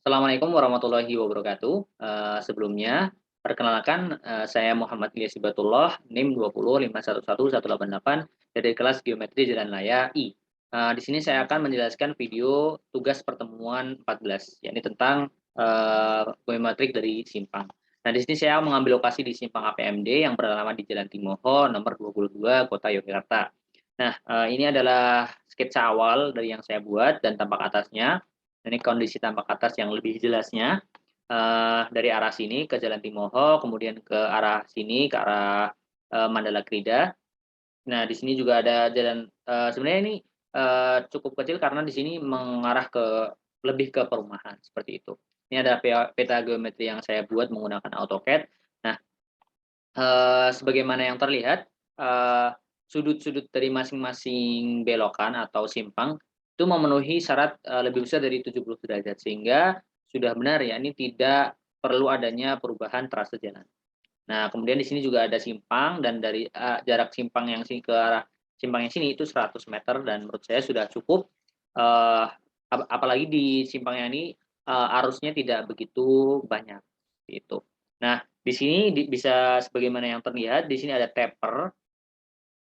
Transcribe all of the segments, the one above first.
Assalamualaikum warahmatullahi wabarakatuh. Sebelumnya perkenalkan, saya Muhammad Ilyas Hibatullah, NIM 205111188 dari kelas Geometri Jalan Raya I. Di sini saya akan menjelaskan video tugas pertemuan 14, yakni tentang, geometrik dari simpang. Nah, di sini saya mengambil lokasi di simpang APMD yang beralamat di Jalan Timoho nomor 22, Kota Yogyakarta. Nah, ini adalah sketsa awal dari yang saya buat dan tampak atasnya. Ini kondisi tampak atas yang lebih jelasnya, dari arah sini ke Jalan Timoho, kemudian ke arah sini, ke arah, Mandala Krida. Nah, di sini juga ada jalan sebenarnya ini, cukup kecil karena di sini mengarah ke lebih ke perumahan, seperti itu. Ini ada peta geometri yang saya buat menggunakan AutoCAD. Nah, sebagaimana yang terlihat, sudut-sudut dari masing-masing belokan atau simpang itu memenuhi syarat, lebih besar dari 70 derajat, sehingga sudah benar ya, ini tidak perlu adanya perubahan trase jalan. Nah, kemudian di sini juga ada simpang dan dari, jarak simpang yang sini ke arah simpang yang sini itu 100 meter dan menurut saya sudah cukup, eee, apalagi di simpangnya ini, arusnya tidak begitu banyak, gitu. Nah, di sini bisa sebagaimana yang terlihat di sini ada taper.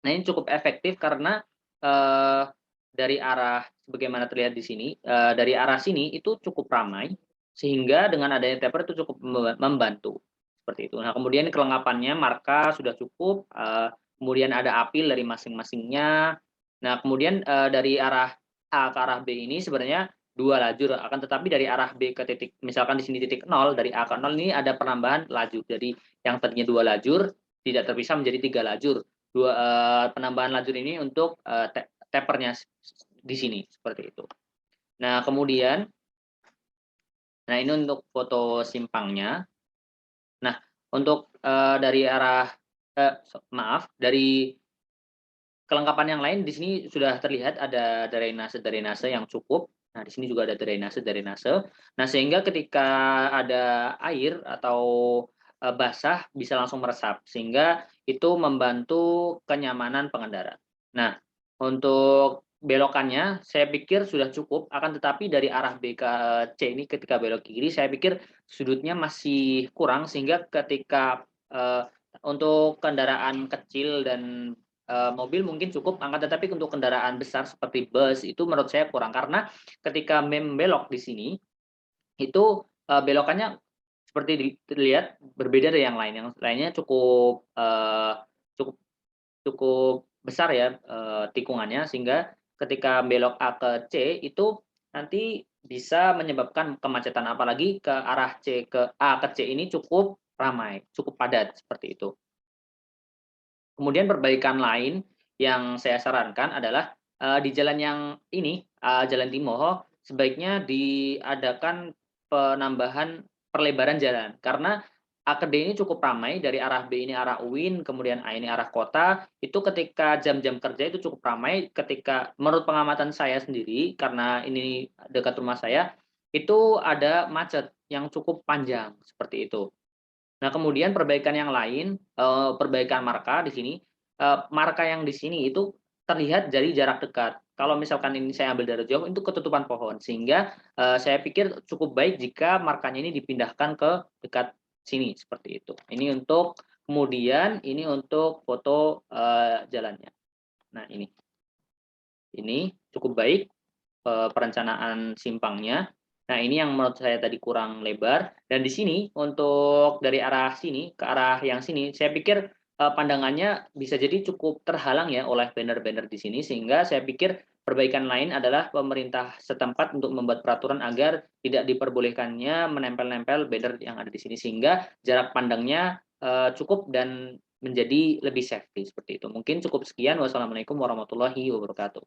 Nah, ini cukup efektif karena, eee, dari arah sebagaimana terlihat di sini, dari arah sini itu cukup ramai, sehingga dengan adanya taper itu cukup membantu, seperti itu. Nah, kemudian kelengkapannya marka sudah cukup, kemudian ada apil dari masing-masingnya. Nah, kemudian, dari arah A ke arah B ini sebenarnya 2 lajur, akan tetapi dari arah B ke titik misalkan di sini titik nol, dari A ke nol ini ada penambahan lajur. Jadi yang tadinya 2 lajur, tidak terpisah menjadi 3 lajur. Penambahan lajur ini untuk, taper-nya di sini, seperti itu. Nah, kemudian ini untuk foto simpangnya. Nah, untuk, dari arah maaf, dari kelengkapan yang lain di sini sudah terlihat ada drainase-drainase yang cukup. Nah, di sini juga ada drainase-drainase. Nah, sehingga ketika ada air atau, basah bisa langsung meresap, sehingga itu membantu kenyamanan pengendara. Nah, untuk belokannya saya pikir sudah cukup, akan tetapi dari arah B ke C ini ketika belok kiri saya pikir sudutnya masih kurang sehingga ketika, untuk kendaraan kecil dan mobil mungkin cukup, akan tetapi untuk kendaraan besar seperti bus itu menurut saya kurang, karena ketika membelok di sini, itu, belokannya seperti terlihat berbeda dari yang lain, yang lainnya cukup, cukup cukup besar ya, tikungannya, sehingga ketika belok A ke C itu nanti bisa menyebabkan kemacetan, apalagi ke arah C ke A ke C ini cukup ramai, cukup padat, seperti itu. Kemudian perbaikan lain yang saya sarankan adalah, di jalan yang ini, Jalan Timoho, sebaiknya diadakan penambahan perlebaran jalan. Karena A ke D ini cukup ramai, dari arah B ini arah UIN, kemudian A ini arah kota, itu ketika jam-jam kerja itu cukup ramai, ketika menurut pengamatan saya sendiri, karena ini dekat rumah saya, itu ada macet yang cukup panjang, seperti itu. Nah, kemudian perbaikan yang lain, perbaikan marka di sini, marka yang di sini itu terlihat dari jarak dekat. Kalau misalkan ini saya ambil dari jauh, itu ketutupan pohon, sehingga, saya pikir cukup baik jika markanya ini dipindahkan ke dekat sini, seperti itu. Ini untuk kemudian ini untuk foto, jalannya. Nah, ini cukup baik. Perencanaan simpangnya. Nah, ini yang menurut saya tadi kurang lebar dan di sini untuk dari arah sini ke arah yang sini, saya pikir, pandangannya bisa jadi cukup terhalang ya oleh banner-banner di sini, sehingga saya pikir perbaikan lain adalah pemerintah setempat untuk membuat peraturan agar tidak diperbolehkannya menempel-nempel banner yang ada di sini, sehingga jarak pandangnya, cukup dan menjadi lebih safety, seperti itu. Mungkin cukup sekian, wassalamualaikum warahmatullahi wabarakatuh.